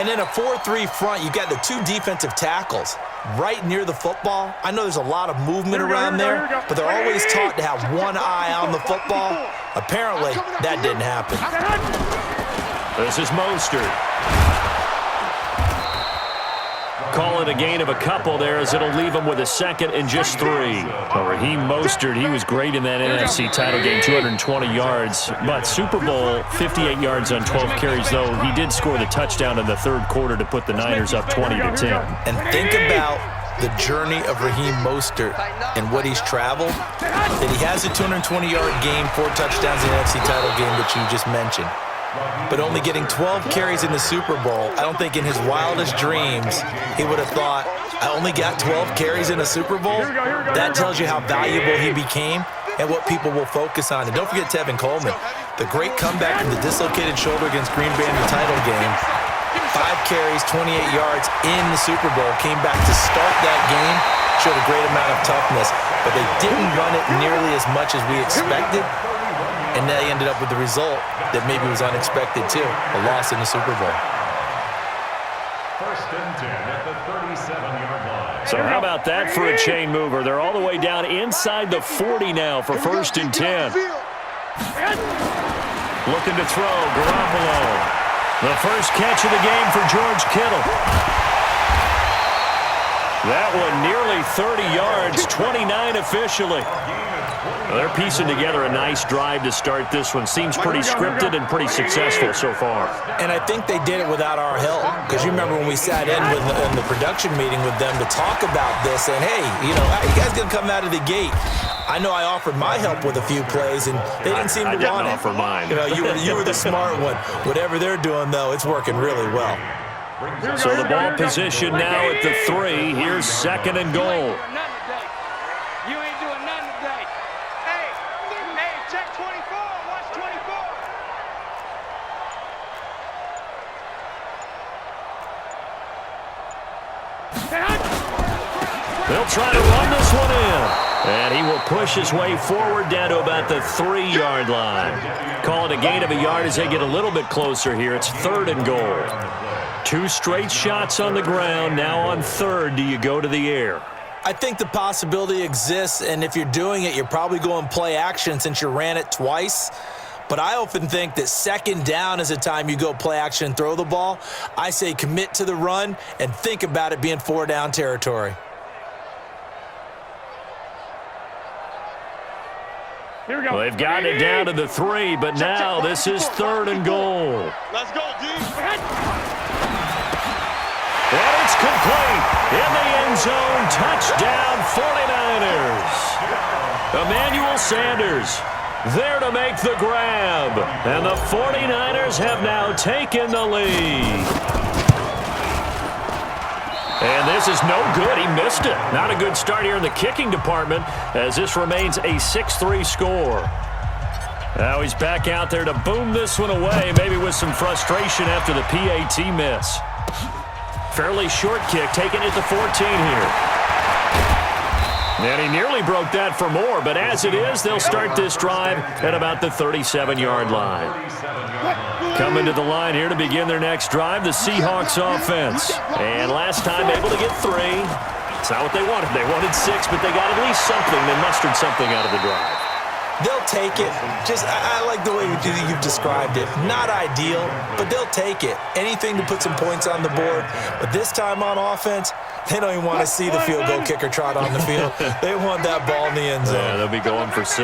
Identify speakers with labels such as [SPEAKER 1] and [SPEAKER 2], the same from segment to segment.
[SPEAKER 1] And in a 4-3 front, you got the two defensive tackles right near the football. I know there's a lot of movement around there, but they're always taught to have one eye on the football. Apparently, that didn't happen.
[SPEAKER 2] This is Mostert. Call it a gain of a couple there as it'll leave him with a second and just 3. Well, Raheem Mostert, he was great in that NFC title game, 220 yards. But Super Bowl, 58 yards on 12 carries, though he did score the touchdown in the third quarter to put the Niners up 20-10.
[SPEAKER 1] And think about the journey of Raheem Mostert and what he's traveled. That he has a 220-yard game, 4 touchdowns in the NFC title game that you just mentioned. But only getting 12 carries in the Super Bowl, I don't think in his wildest dreams he would have thought, I only got 12 carries in a Super Bowl? That tells you how valuable he became and what people will focus on. And don't forget Tevin Coleman, the great comeback from the dislocated shoulder against Green Bay in the title game. 5 carries, 28 yards in the Super Bowl, came back to start that game, showed a great amount of toughness, but they didn't run it nearly as much as we expected. And they ended up with the result that maybe was unexpected, too, a loss in the Super Bowl.
[SPEAKER 3] First and 10 at the 37-yard line.
[SPEAKER 2] So how about that for a chain mover? They're all the way down inside the 40 now for first and 10. Looking to throw, Garoppolo. The first catch of the game for George Kittle. That one nearly 30 yards, 29 officially. Well, they're piecing together a nice drive to start this one. Seems pretty scripted and pretty successful so far.
[SPEAKER 1] And I think they did it without our help. Because you remember when we sat in the production meeting with them to talk about this, and hey, you know, how you guys going to come out of the gate? I know I offered my help with a few plays, and they didn't seem to want it.
[SPEAKER 2] I didn't offer mine.
[SPEAKER 1] You know, you were the smart one. Whatever they're doing, though, it's working really well.
[SPEAKER 2] So the ball position now at the 3. Here's second and goal.
[SPEAKER 4] You ain't doing nothing today. Hey, check 24. Watch 24.
[SPEAKER 2] They'll try to run this one in. And he will push his way forward down to about the 3-yard line. Call it a gain of a yard as they get a little bit closer here. It's third and goal. 2 straight shots on the ground. Now on third, do you go to the air?
[SPEAKER 1] I think the possibility exists, and if you're doing it, you're probably going play action since you ran it twice. But I often think that second down is a time you go play action and throw the ball. I say commit to the run and think about it being 4-down territory.
[SPEAKER 2] Well, they've gotten it down to the 3, but now this is third and goal.
[SPEAKER 4] Let's go, D.
[SPEAKER 2] And it's complete. In the end zone, touchdown 49ers. Emmanuel Sanders there to make the grab. And the 49ers have now taken the lead. And this is no good. He missed it. Not a good start here in the kicking department as this remains a 6-3 score. Now he's back out there to boom this one away, maybe with some frustration after the PAT miss. Fairly short kick, taken at the 14 here. And he nearly broke that for more, but as it is, they'll start this drive at about the 37-yard line. Coming to the line here to begin their next drive, the Seahawks offense. And last time able to get 3. It's not what they wanted. They wanted 6, but they got at least something. They mustered something out of the drive.
[SPEAKER 1] They'll take it. I like the way you've described it. Not ideal, but they'll take it. Anything to put some points on the board. But this time on offense, they don't even want to see the field goal kicker trot on the field. They want that ball in the end zone.
[SPEAKER 2] Yeah, they'll be going for 6.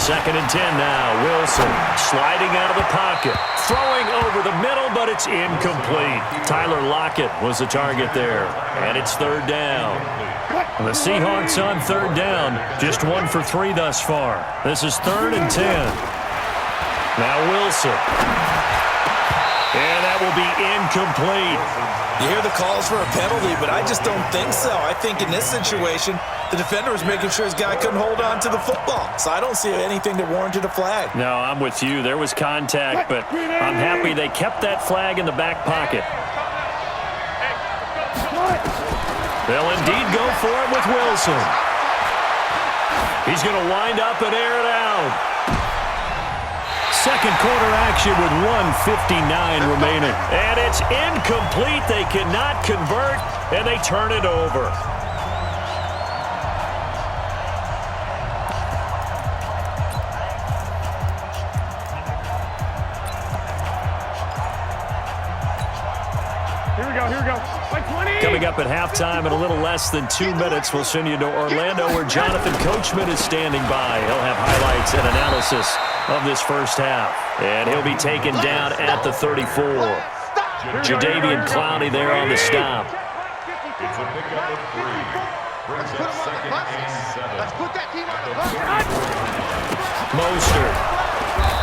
[SPEAKER 2] Second and 10 now. Wilson sliding out of the pocket. Throwing over the middle, but it's incomplete. Tyler Lockett was the target there. And it's third down. And the Seahawks on third down. Just 1 for 3 thus far. This is third and 10. Now Wilson. And that will be incomplete.
[SPEAKER 1] You hear the calls for a penalty, but I just don't think so. I think in this situation, the defender was making sure his guy couldn't hold on to the football. So I don't see anything that warranted a flag.
[SPEAKER 2] No, I'm with you. There was contact, but I'm happy they kept that flag in the back pocket. They'll indeed go for it with Wilson. He's going to wind up and air it out. second quarter action with 1:59 remaining. And it's incomplete. They cannot convert, and they turn it over.
[SPEAKER 4] Here we go. Like 20.
[SPEAKER 2] Coming up at halftime in a little less than 2 minutes, we'll send you to Orlando where Jonathan Coachman is standing by. He'll have highlights and analysis of this first half. And he'll be taken down at the 34. Jadeveon Clowney there on the stop.
[SPEAKER 3] It's a pickup of 3. Brings up second and 7.
[SPEAKER 4] Let's put that team on the
[SPEAKER 2] Mostert.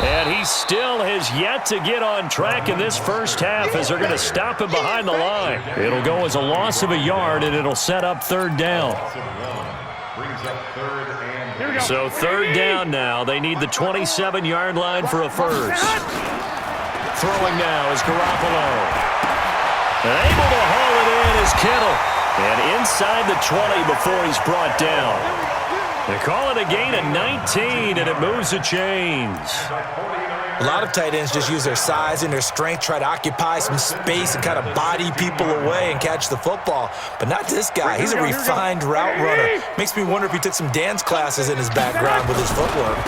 [SPEAKER 2] And he still has yet to get on track in this first half as they're going to stop him behind the line. It'll go as a loss of a yard, and it'll set up third down.
[SPEAKER 3] Brings up third and
[SPEAKER 2] So third down now. They need the 27-yard line for a first. Throwing now is Garoppolo. And able to haul it in is Kittle. And inside the 20 before he's brought down. They call it a gain of 19, and it moves the chains.
[SPEAKER 1] A lot of tight ends just use their size and their strength, try to occupy some space and kind of body people away and catch the football. But not this guy. He's a refined route runner. Makes me wonder if he took some dance classes in his background with his footwork.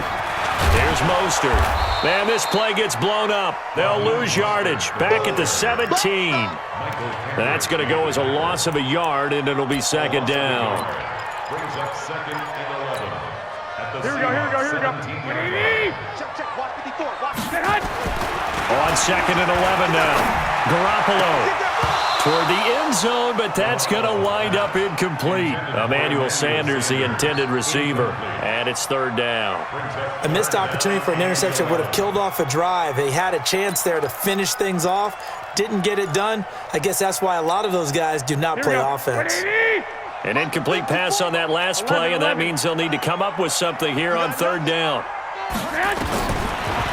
[SPEAKER 2] Here's Mostert. Man, this play gets blown up. They'll lose yardage. Back at the 17. That's going to go as a loss of a yard, and it'll be second down.
[SPEAKER 3] brings up second and 11.
[SPEAKER 4] Here we go. Check. Watch 54. Watch.
[SPEAKER 2] On second and 11 now. Garoppolo toward the end zone, but that's going to wind up incomplete. Emmanuel Sanders, the intended receiver, and it's third down.
[SPEAKER 1] A missed opportunity for an interception would have killed off a drive. They had a chance there to finish things off, didn't get it done. I guess that's why a lot of those guys do not play offense.
[SPEAKER 2] An incomplete pass on that last play, and that means they'll need to come up with something here on third down.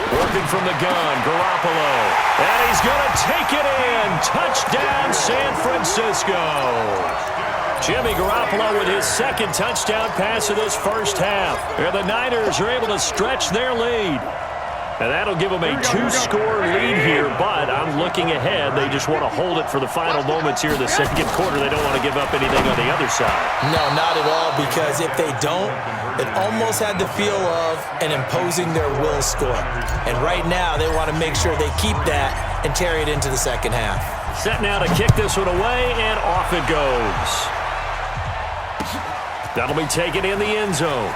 [SPEAKER 2] Working from the gun, Garoppolo. And he's going to take it in. Touchdown, San Francisco. Jimmy Garoppolo with his second touchdown pass of this first half. And the Niners are able to stretch their lead. And that'll give them a two-score lead here, but I'm looking ahead. They just want to hold it for the final moments here in the second quarter. They don't want to give up anything on the other side.
[SPEAKER 1] No, not at all, because if they don't, it almost had the feel of an imposing their will score. And right now, they want to make sure they keep that and carry it into the second half.
[SPEAKER 2] Set now to kick this one away, and off it goes. That'll be taken in the end zone.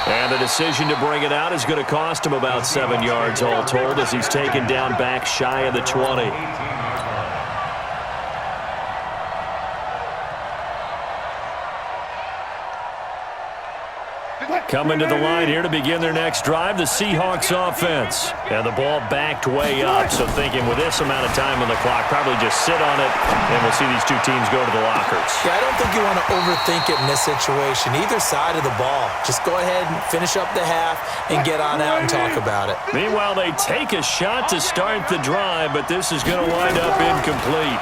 [SPEAKER 2] And the decision to bring it out is going to cost him about 7 yards all told as he's taken down back shy of the 20. Coming to the line here to begin their next drive, the Seahawks offense. And the ball backed way up, so thinking with this amount of time on the clock, probably just sit on it, and we'll see these two teams go to the lockers.
[SPEAKER 1] Yeah, I don't think you want to overthink it in this situation. Either side of the ball. Just go ahead and finish up the half and get on out and talk about it.
[SPEAKER 2] Meanwhile, they take a shot to start the drive, but this is going to wind up incomplete.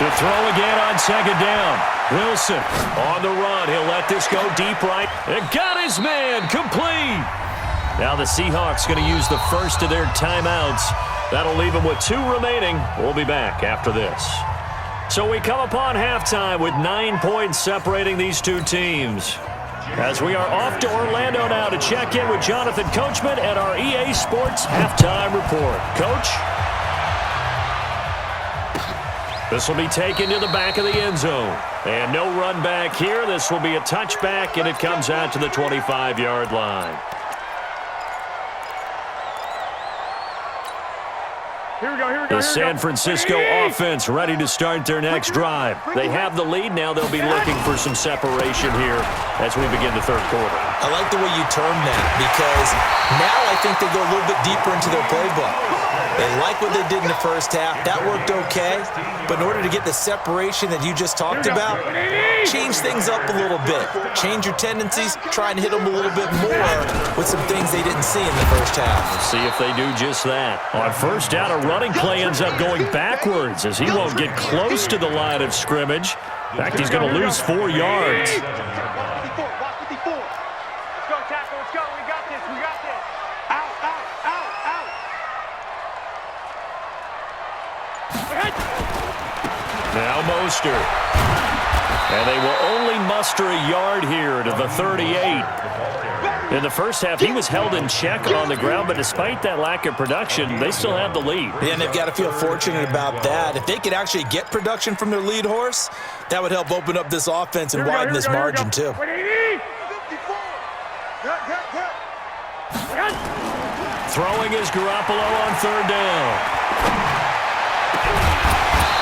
[SPEAKER 2] To throw again on second down. Wilson on the run. He'll let this go deep right. And got his man complete. Now the Seahawks going to use the first of their timeouts. That'll leave them with 2 remaining. We'll be back after this. So we come upon halftime with 9 points separating these two teams. As we are off to Orlando now to check in with Jonathan Coachman at our EA Sports Halftime Report. Coach? This will be taken to the back of the end zone. And no run back here. This will be a touchback, and it comes out to the 25-yard line.
[SPEAKER 4] Here we go.
[SPEAKER 2] The San Francisco offense ready to start their next drive. They have the lead. Now they'll be looking for some separation here as we begin the third quarter.
[SPEAKER 1] I like the way you term that, because now I think they go a little bit deeper into their playbook. They like what they did in the first half. That worked okay. But in order to get the separation that you just talked about, change things up a little bit. Change your tendencies. Try and hit them a little bit more with some things they didn't see in the first half.
[SPEAKER 2] See if they do just that. On first down, a running play ends up going backwards as he won't get close to the line of scrimmage. In fact, he's going to lose 4 yards.
[SPEAKER 4] Watch 54. Let's go, tackle. Let's go. We got this.
[SPEAKER 2] Now Mostert. And they will only muster a yard here to the 38. In the first half, he was held in check on the ground, but despite that lack of production, they still have the lead.
[SPEAKER 1] Yeah, and they've got to feel fortunate about that. If they could actually get production from their lead horse, that would help open up this offense and widen this margin too.
[SPEAKER 2] Throwing is Garoppolo on third down.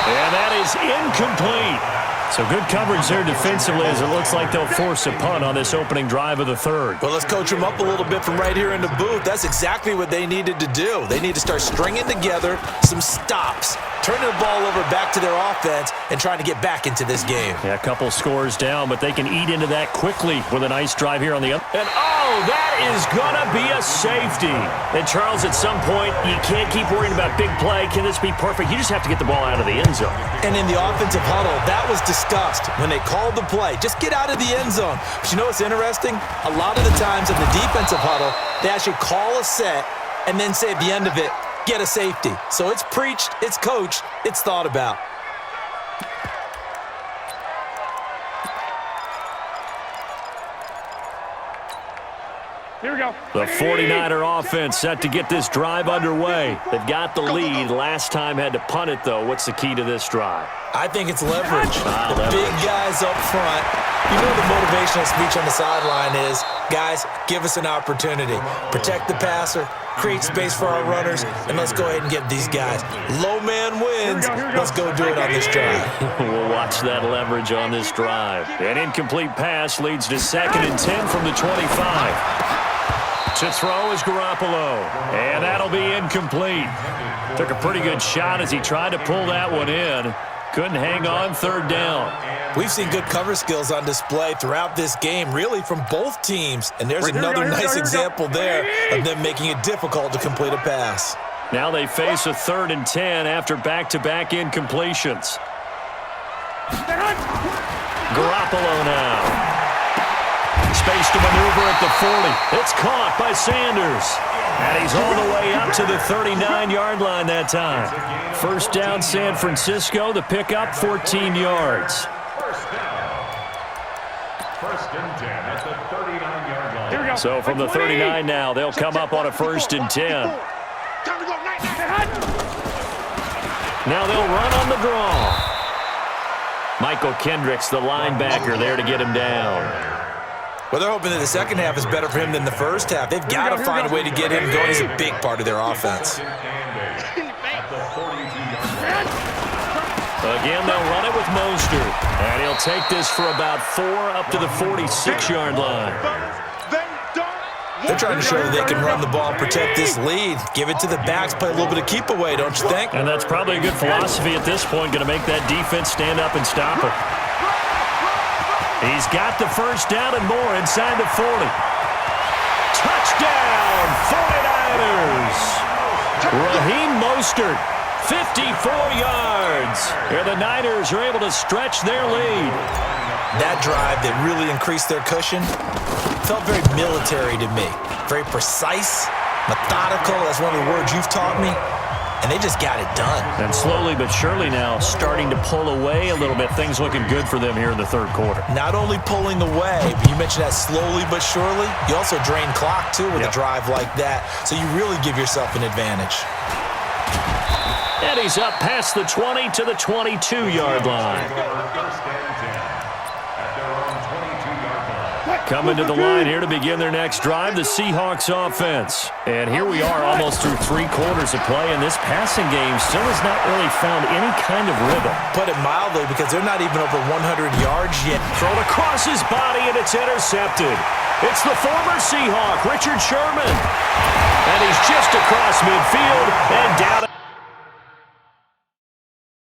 [SPEAKER 2] And that is incomplete. So good coverage there defensively as it looks like they'll force a punt on this opening drive of the third.
[SPEAKER 1] Well, let's coach them up a little bit from right here in the booth. That's exactly what they needed to do. They need to start stringing together some stops, turning the ball over back to their offense, and trying to get back into this game.
[SPEAKER 2] Yeah, a couple scores down, but they can eat into that quickly with a nice drive here on the up. And, oh, that is going to be a safety. And, Charles, at some point, you can't keep worrying about big play. Can this be perfect? You just have to get the ball out of the end zone.
[SPEAKER 1] And in the offensive huddle, that was discussed when they called the play. Just get out of the end zone. But you know what's interesting? A lot of the times in the defensive huddle, they actually call a set and then say at the end of it, get a safety. So it's preached, it's coached, it's thought about.
[SPEAKER 4] Here we go.
[SPEAKER 2] The 49er offense set to get this drive underway. They've got the lead. Last time had to punt it, though. What's the key to this drive?
[SPEAKER 1] I think it's leverage. The
[SPEAKER 2] leverage.
[SPEAKER 1] Big guys up front. You know the motivational speech on the sideline is, guys, give us an opportunity. Protect the passer, create space for our runners, and let's go ahead and get these guys. Low man wins. Let's go do it on this drive.
[SPEAKER 2] We'll watch that leverage on this drive. An incomplete pass leads to 2nd and 10 from the 25. To throw is Garoppolo, and that'll be incomplete. Took a pretty good shot as he tried to pull that one in. Couldn't hang on third down.
[SPEAKER 1] We've seen good cover skills on display throughout this game, really from both teams. And there's another nice example there of them making it difficult to complete a pass.
[SPEAKER 2] Now they face a 3rd and 10 after back-to-back incompletions. Garoppolo now. Space to maneuver at the 40. It's caught by Sanders. And he's all the way up to the 39-yard line that time. First down, San Francisco. The pickup, 14 yards.
[SPEAKER 3] First and 10 at the 39-yard line.
[SPEAKER 2] So from the 39 now, they'll come up on a 1st and 10. Now they'll run on the draw. Michael Kendricks, the linebacker, there to get him down.
[SPEAKER 1] Well, they're hoping that the second half is better for him than the first half. They've got to find a way to get him going. He's a big part of their offense.
[SPEAKER 2] Again, they'll run it with Mostert. And he'll take this for about 4 up to the 46-yard line.
[SPEAKER 1] They're trying to show that they can run the ball, protect this lead, give it to the backs, play a little bit of keep away, don't you think?
[SPEAKER 2] And that's probably a good philosophy at this point, going to make that defense stand up and stop it. He's got the first down and more inside the 40. Touchdown, 49ers. Raheem Mostert, 54 yards. Here the Niners are able to stretch their lead.
[SPEAKER 1] That drive that really increased their cushion felt very military to me. Very precise, methodical. That's one of the words you've taught me. And they just got it done.
[SPEAKER 2] And slowly but surely now starting to pull away a little bit. Things looking good for them here in the third quarter.
[SPEAKER 1] Not only pulling away, but you mentioned that slowly but surely. You also drain clock, too, with a drive like that. So you really give yourself an advantage.
[SPEAKER 2] And he's up past the 20 to the 22-yard line. Coming to the line here to begin their next drive, the Seahawks offense. And here we are almost through 3 quarters of play, and this passing game still has not really found any kind of rhythm.
[SPEAKER 1] Put it mildly, because they're not even over 100 yards yet.
[SPEAKER 2] Thrown across his body, and it's intercepted. It's the former Seahawk, Richard Sherman. And he's just across midfield and down.